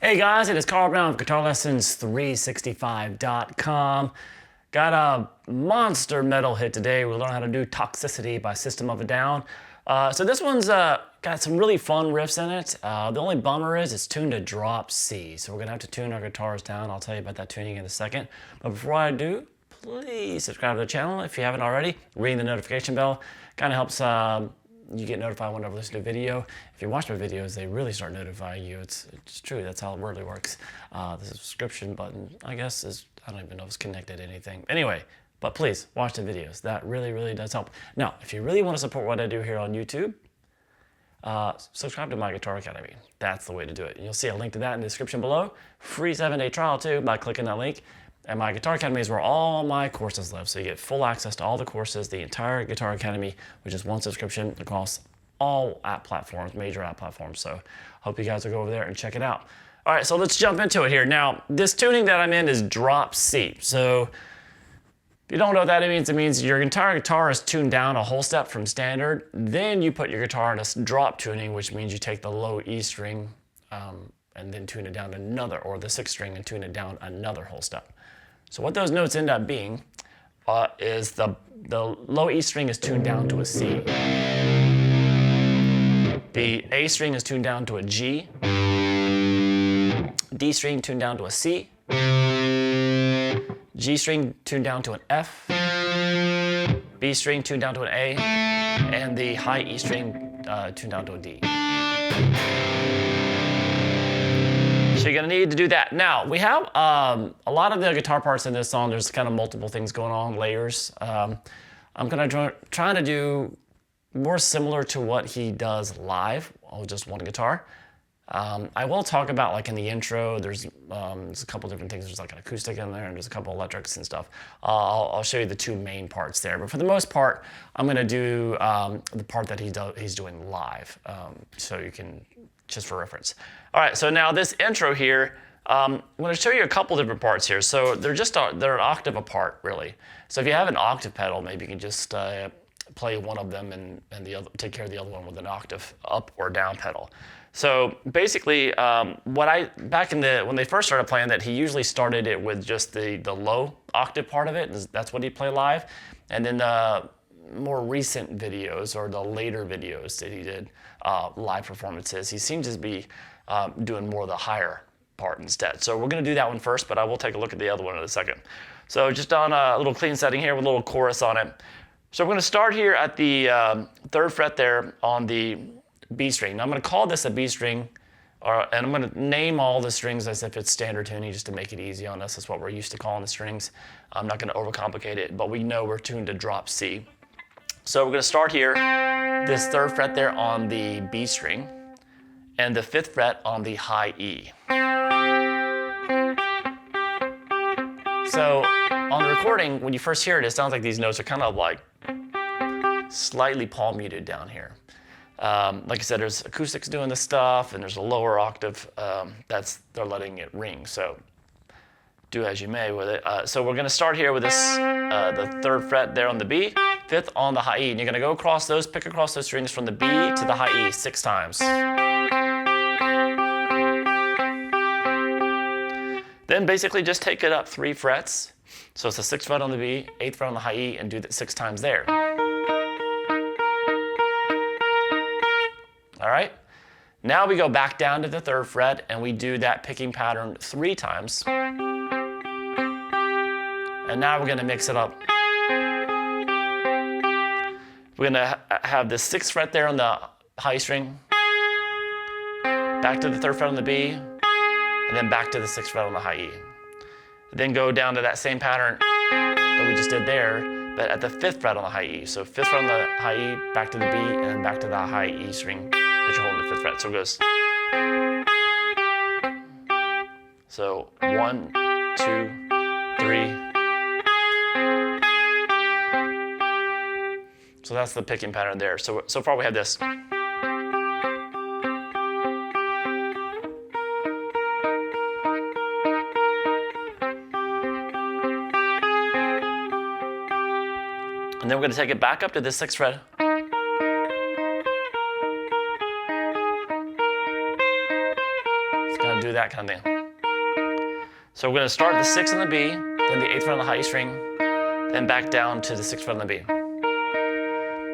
Hey guys, it is Carl Brown of GuitarLessons365.com. Got a monster metal hit today. We'll learn how to do Toxicity by System of a Down. So this one's got some really fun riffs in it. The only bummer is it's tuned to drop C. So we're gonna have to tune our guitars down. I'll tell you about that tuning in a second. But before I do, please subscribe to the channel if you haven't already. Ring the notification bell. Kind of helps you get notified whenever I listen to a video. If you watch my videos, they really start notifying you. It's true, that's how it really works. The subscription button, I guess, I don't even know if it's connected to anything. Anyway, but please, watch the videos. That really, really does help. Now, if you really want to support what I do here on YouTube, subscribe to my Guitar Academy. That's the way to do it. You'll see a link to that in the description below. Free 7-day trial too by clicking that link. And my Guitar Academy is where all my courses live. So you get full access to all the courses, the entire Guitar Academy, which is one subscription across all app platforms, major app platforms. So hope you guys will go over there and check it out. All right, so let's jump into it here. Now, this tuning that I'm in is drop C. So if you don't know what that means, it means your entire guitar is tuned down a whole step from standard. Then you put your guitar in a drop tuning, which means you take the low E string and then tune it down another, or the 6th string and tune it down another whole step. So what those notes end up being is the low E string is tuned down to a C. The A string is tuned down to a G. D string tuned down to a C. G string tuned down to an F. B string tuned down to an A. And the high E string tuned down to a D. So you're gonna need to do that. Now, we have a lot of the guitar parts in this song. There's kind of multiple things going on, layers. I'm gonna try to do more similar to what he does live on just one guitar. I will talk about, like in the intro, there's a couple different things. There's like an acoustic in there and there's a couple electrics and stuff. I'll show you the two main parts there. But for the most part, I'm gonna do the part that he's doing live. So you can, just for reference. All right, so now this intro here, I'm gonna show you a couple different parts here. So they're an octave apart, really. So if you have an octave pedal, maybe you can just play one of them and take care of the other one with an octave up or down pedal. So basically, when they first started playing that, he usually started it with just the low octave part of it. That's what he'd play live. And then the more recent videos, or the later videos that he did, live performances, he seems to be doing more of the higher part instead. So we're gonna do that one first, but I will take a look at the other one in a second. So just on a little clean setting here with a little chorus on it. So we're gonna start here at the 3rd fret there on the B string. Now I'm gonna call this a B string, and I'm gonna name all the strings as if it's standard tuning just to make it easy on us. That's what we're used to calling the strings. I'm not gonna overcomplicate it, but we know we're tuned to drop C. So we're gonna start here, this 3rd fret there on the B string, and the 5th fret on the high E. So on the recording, when you first hear it, it sounds like these notes are kind of like slightly palm muted down here. Like I said, there's acoustics doing this stuff, and there's a lower octave they're letting it ring. So do as you may with it. So we're gonna start here with this, the 3rd fret there on the B, 5th on the high E, and you're gonna go across those, pick across those strings from the B to the high E 6 times. Then basically just take it up 3 frets. So it's the 6th fret on the B, 8th fret on the high E, and do that 6 times there. All right? Now we go back down to the 3rd fret and we do that picking pattern 3 times. And now we're gonna mix it up. We're gonna have the 6th fret there on the high string, back to the 3rd fret on the B, and then back to the 6th fret on the high E. Then go down to that same pattern that we just did there, but at the 5th fret on the high E. So 5th fret on the high E, back to the B, and then back to the high E string that you're holding the 5th fret. So it goes. So 1, 2, 3. So that's the picking pattern there. So far we have this. And then we're going to take it back up to the 6th fret. that kind of thing. So we're going to start the 6th on the B, then the 8th fret on the high E string, then back down to the 6th fret on the B.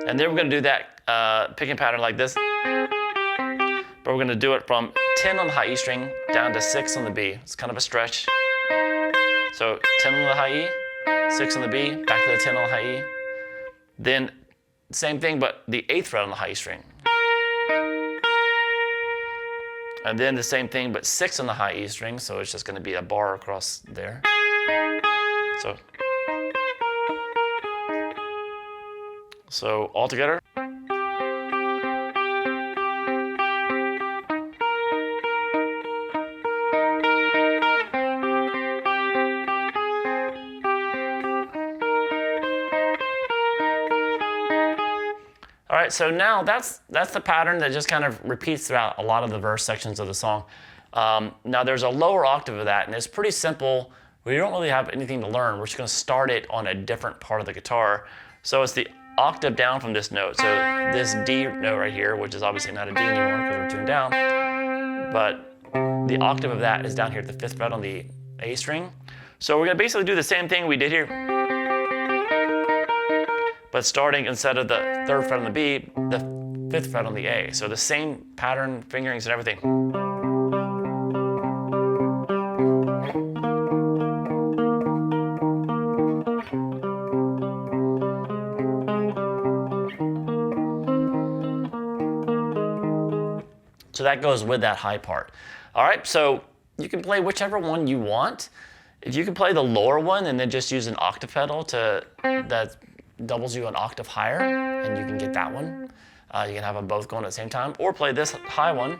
And then we're going to do that picking pattern like this. But we're going to do it from 10 on the high E string down to 6 on the B. It's kind of a stretch. So 10 on the high E, 6 on the B, back to the 10 on the high E. Then same thing, but the 8th fret on the high E string. And then the same thing, but 6 on the high E string, so it's just going to be a bar across there. So all together. All right, so now that's the pattern that just kind of repeats throughout a lot of the verse sections of the song. Now there's a lower octave of that, and it's pretty simple. We don't really have anything to learn. We're just going to start it on a different part of the guitar. So it's the octave down from this note. So this D note right here, which is obviously not a D anymore because we're tuned down, but the octave of that is down here at the 5th fret on the A string. So we're going to basically do the same thing we did here, but starting instead of the 3rd fret on the B, the 5th fret on the A. So the same pattern, fingerings, and everything. So that goes with that high part. All right, so you can play whichever one you want. If you can play the lower one and then just use an octave pedal that doubles you an octave higher, and you can get that one. You can have them both going at the same time, or play this high one,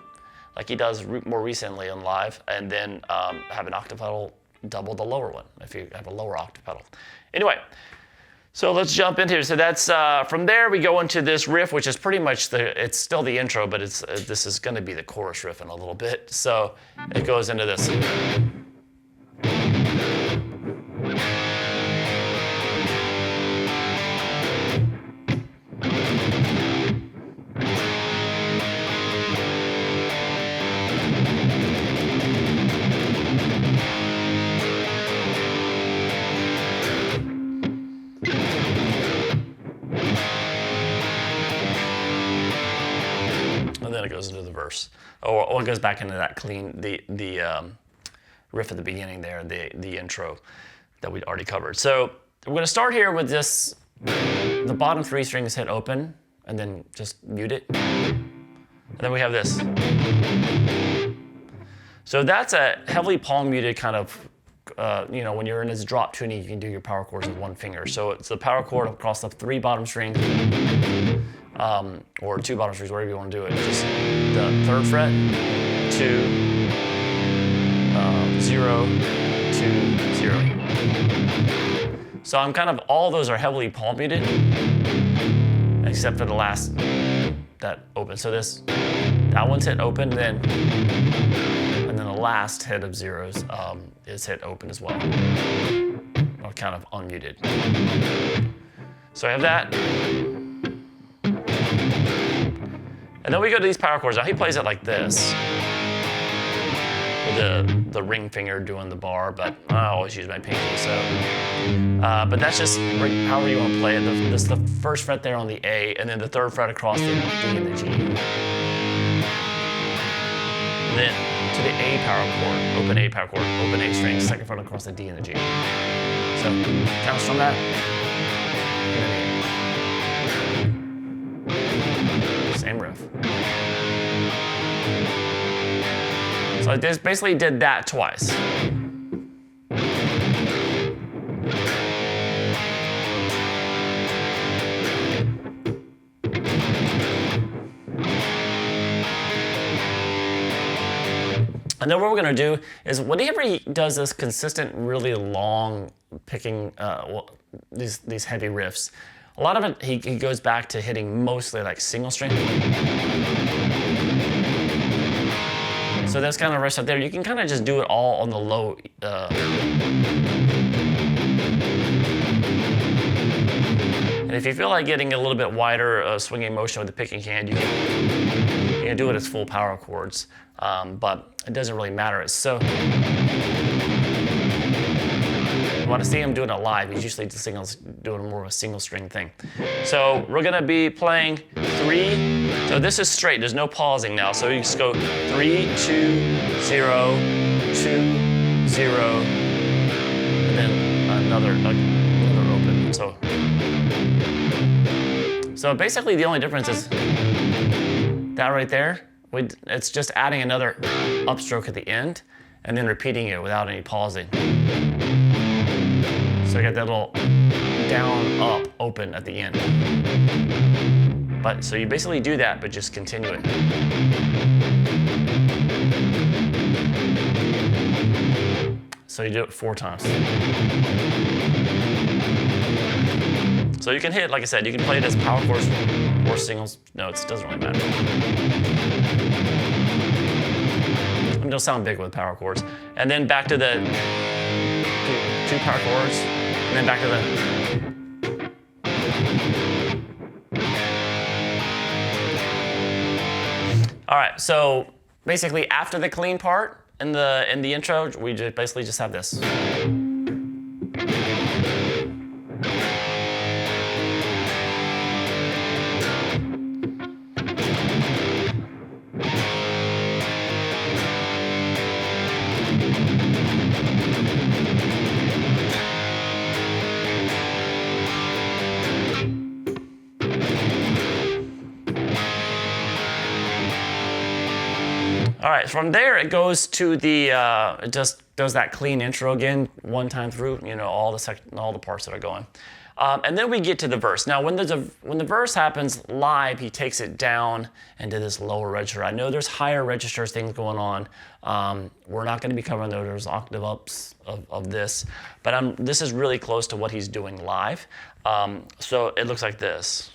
like he does more recently on live, and then have an octave pedal double the lower one if you have a lower octave pedal. Anyway, so let's jump into it. So that's from there we go into this riff, which is pretty much it's still the intro, but this is going to be the chorus riff in a little bit. So it goes into this. And then it goes into the verse, or it goes back into that clean, the riff at the beginning there, the intro that we'd already covered. So we're going to start here with this, the bottom 3 strings hit open, and then just mute it. And then we have this. So that's a heavily palm muted kind of, when you're in this drop tuning, you can do your power chords with one finger. So it's the power chord across the 3 bottom strings, or 2 bottom strings, wherever you want to do it. Just the 3rd fret, 2, 0, 2, 0. So I'm kind of, all those are heavily palm muted, except for the last, that open. So that one's hit open, and then the last hit of zeros is hit open as well, or kind of unmuted. So I have that. And then we go to these power chords. Now he plays it like this, with the ring finger doing the bar, but I always use my pinky, so. But that's just however you want to play it. This is the 1st fret there on the A, and then the 3rd fret across the D and the G. And then to the A power chord, open A power chord, open A string, 2nd fret across the D and the G. So kind of strum that. Same riff. So I just basically did that twice. And then what we're going to do is whenever he does this consistent, really long picking, these heavy riffs, a lot of it, he goes back to hitting mostly like single string. So that's kind of the rest up there. You can kind of just do it all on the low. And if you feel like getting a little bit wider swinging motion with the picking hand, you can You can do it as full power chords, but it doesn't really matter. It's so. You want to see him doing it live. He's usually doing more of a single string thing. So we're gonna be playing 3. So this is straight. There's no pausing now. So you just go 3, 2, 0, 2, 0, and then another open. So basically the only difference is that right there. It's just adding another upstroke at the end and then repeating it without any pausing. So you got that little down, up, open at the end. But so you basically do that, but just continue it. So you do it 4 times. So you can hit, like I said, you can play it as power chords or singles notes. It doesn't really matter. I mean, it'll sound big with power chords. And then back to the 2 power chords, and then back to the. All right, so basically after the clean part in the intro, we basically just have this. All right, from there it goes to the, it just does that clean intro again, 1 time through, all the parts that are going. And then we get to the verse. Now when the verse happens live, he takes it down into this lower register. I know there's higher register things going on. We're not gonna be covering those octave ups of this, but this is really close to what he's doing live. So it looks like this.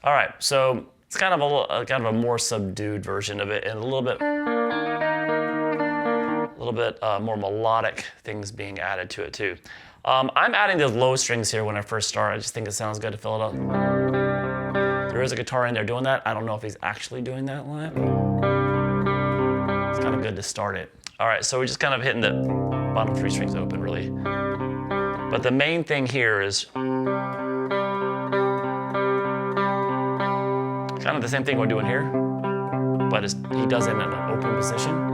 All right, so it's kind of a more subdued version of it, and a little bit more melodic things being added to it too. I'm adding those low strings here when I first start. I just think it sounds good to fill it up. There is a guitar in there doing that. I don't know if he's actually doing that live. It's kind of good to start it. All right, so we're just kind of hitting the bottom 3 strings open, really. But the main thing here is kind of the same thing we're doing here, but he does it in an open position.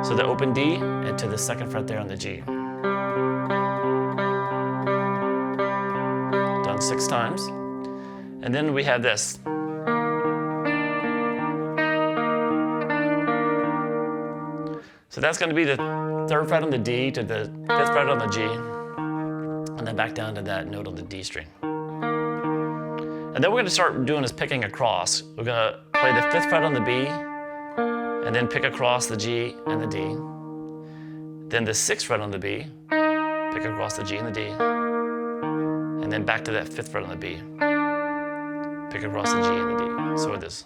So the open D and to the 2nd fret there on the G. Done 6 times. And then we have this. So that's going to be the 3rd fret on the D to the 5th fret on the G, and then back down to that note on the D string. And then we're going to start doing is picking across. We're going to play the 5th fret on the B, and then pick across the G and the D. Then the 6th fret on the B, pick across the G and the D, and then back to that 5th fret on the B, pick across the G and the D. So it is.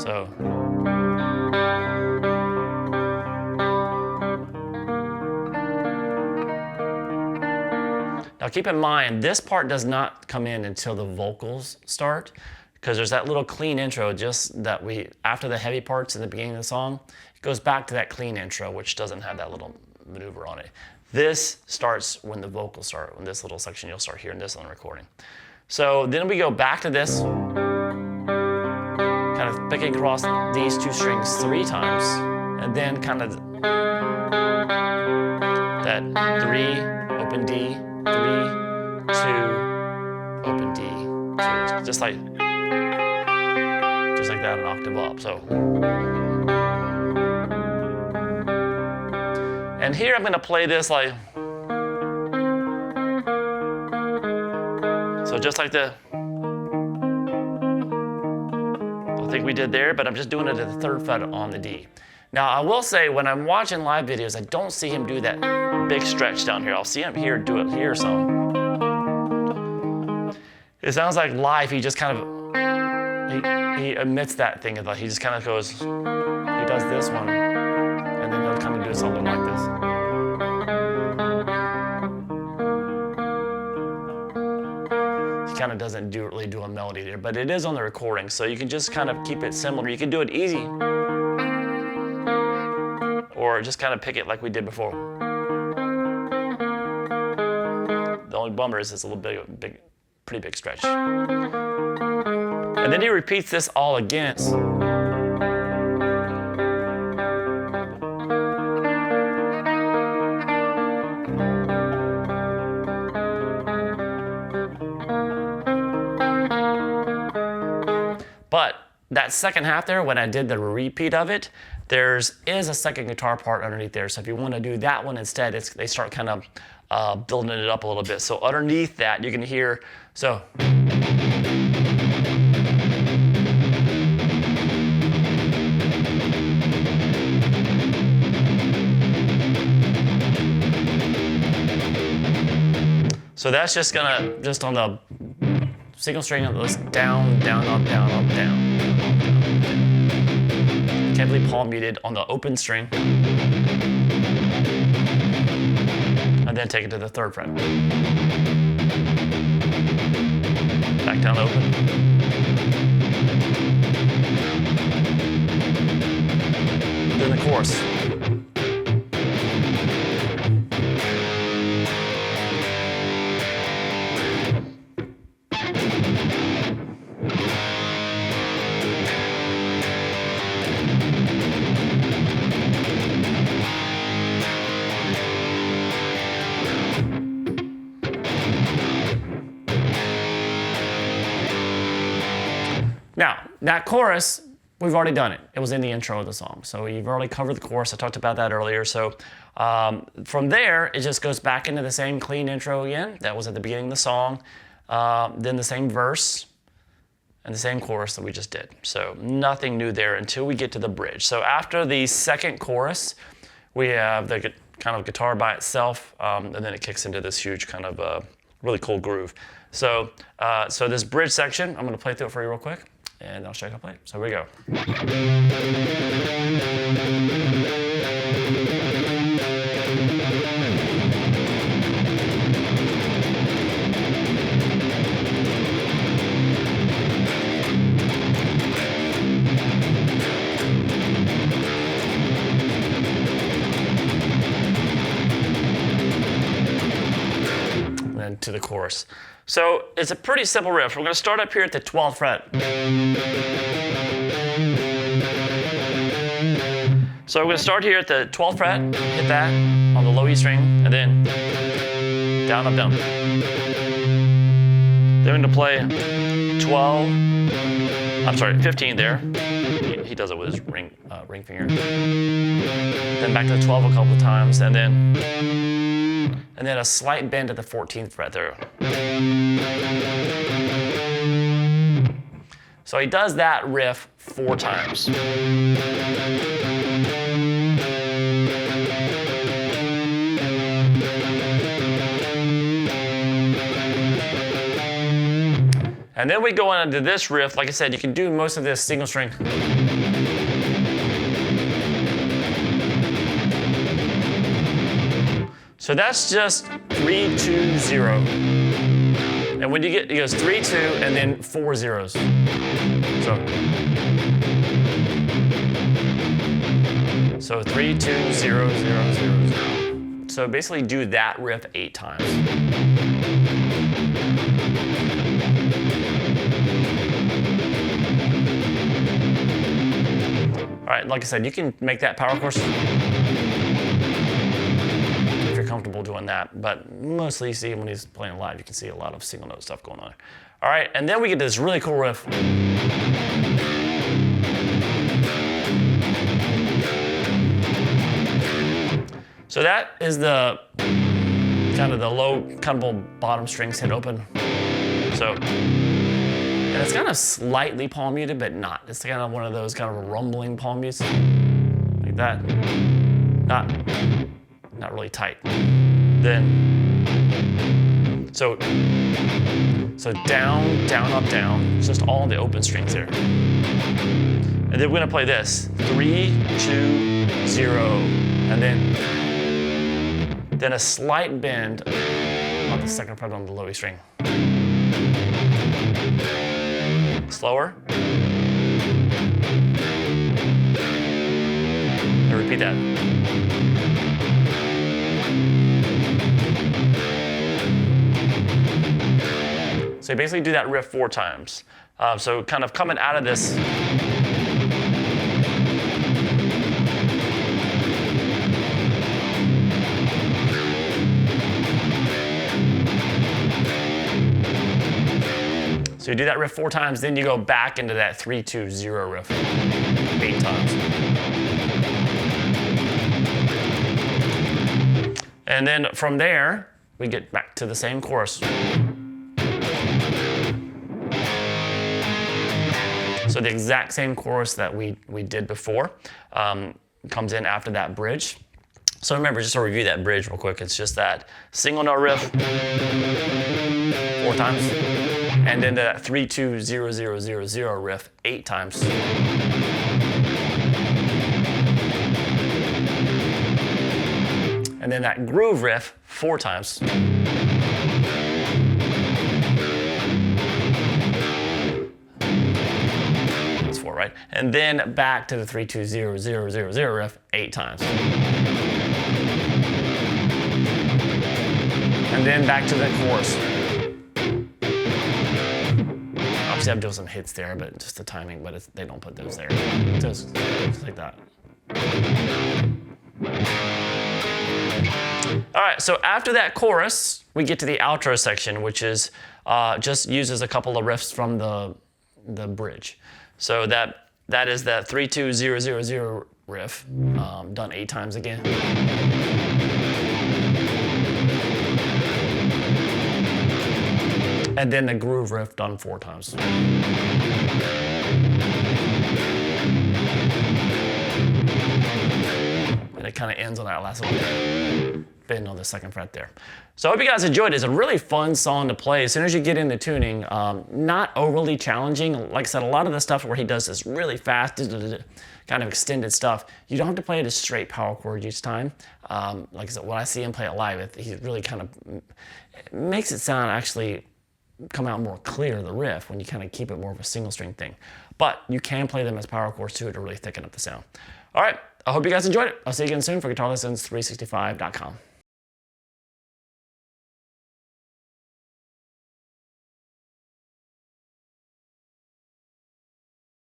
So. Now keep in mind, this part does not come in until the vocals start, because there's that little clean intro just that after the heavy parts in the beginning of the song, it goes back to that clean intro, which doesn't have that little maneuver on it. This starts when the vocals start, when this little section, you'll start hearing this on the recording. So then we go back to this, kind of picking across these 2 strings 3 times, and then kind of that 3, open D, 3, 2, open D, 2, just like that, an octave up. So, and here I'm going to play this like, so just like the thing we did there, but I'm just doing it at the 3rd fret on the D. Now, I will say, when I'm watching live videos, I don't see him do that big stretch down here. I'll see him here do it here some. It sounds like live, he just kind of, he omits that thing. He just kind of goes, he does this one, and then he'll kind of do something like this. He kind of doesn't really do a melody there, but it is on the recording, so you can just kind of keep it similar. You can do it easy, or just kind of pick it like we did before. The only bummer is it's a little bit, pretty big stretch. And then he repeats this all again. But that second half there, when I did the repeat of it, there is a second guitar part underneath there. So if you want to do that one instead, they start kind of building it up a little bit. So underneath that, you can hear, so. So that's just gonna, just on the single string of this down, down, up, down, up, down. Heavily palm muted on the open string. And then take it to the 3rd fret. Back down open. Then the chorus. Now, that chorus, we've already done it. It was in the intro of the song. So you've already covered the chorus. I talked about that earlier. So from there, it just goes back into the same clean intro again. That was at the beginning of the song. Then the same verse and the same chorus that we just did. So nothing new there until we get to the bridge. So after the second chorus, we have the kind of guitar by itself, and then it kicks into this huge kind of really cool groove. So, so this bridge section, I'm going to play through it for you real quick. And I'll show you how to play it. So here we go. And then to the chorus. So it's a pretty simple riff. We're going to start up here at the 12th fret. So we're going to start here at the 12th fret, hit that on the low E string, and then down, up, down. Then we're going to play 15 there. He does it with his ring finger. Then back to the 12 a couple of times, and then a slight bend at the 14th fret there. So he does that riff 4 times. And then we go into this riff. Like I said, you can do most of this single string. So that's just 3, 2, 0. And when you get, it goes 3, 2, and then 4 zeros. So 3, 2, 0, 0, 0, 0. So basically do that riff 8 times. All right, like I said, you can make that power chorus if you're comfortable doing that, but mostly you see when he's playing live, you can see a lot of single note stuff going on. All right, and then we get this really cool riff. So that is the kind of the low, kind of bottom strings hit open. So And it's kind of slightly palm muted, but not. It's kind of one of those kind of rumbling palm mutes, like that. Not really tight. Then, so down, down, up, down. It's just all the open strings there. And then we're gonna play this: 3, 2, 0, and then a slight bend on the second fret on the low E string. Slower. And repeat that. So you basically do that riff 4 times. So kind of coming out of this. So you do that riff 4 times, then you go back into that 3, 2, 0 riff 8 times. And then from there, we get back to the same chorus. So the exact same chorus that we did before comes in after that bridge. So remember, just to review that bridge real quick, it's just that single note riff 4 times, and then that 3, 2, 0, 0, 0, 0 riff 8 times. And then that groove riff 4 times. That's 4, right? And then back to the 3, 2, 0, 0, 0, 0 riff 8 times. And then back to the chorus. Obviously I'm doing some hits there, but just the timing, but they don't put those there. Just like that. All right, so after that chorus, we get to the outro section, which is just uses a couple of riffs from the bridge. So that is that 3, 2, 0, 0, 0 riff, done 8 times again. And then the groove riff done 4 times. And it kind of ends on that last little bend on the second fret there. So I hope you guys enjoyed it. It's a really fun song to play as soon as you get into tuning. Not overly challenging. Like I said, a lot of the stuff where he does this really fast, kind of extended stuff, you don't have to play it as straight power chord each time. Like I said, when I see him play it live, he really kind of makes it sound actually come out more clear, the riff, when you kind of keep it more of a single string thing. But you can play them as power chords too to really thicken up the sound. All right, I hope you guys enjoyed it. I'll see you again soon for GuitarLessons365.com.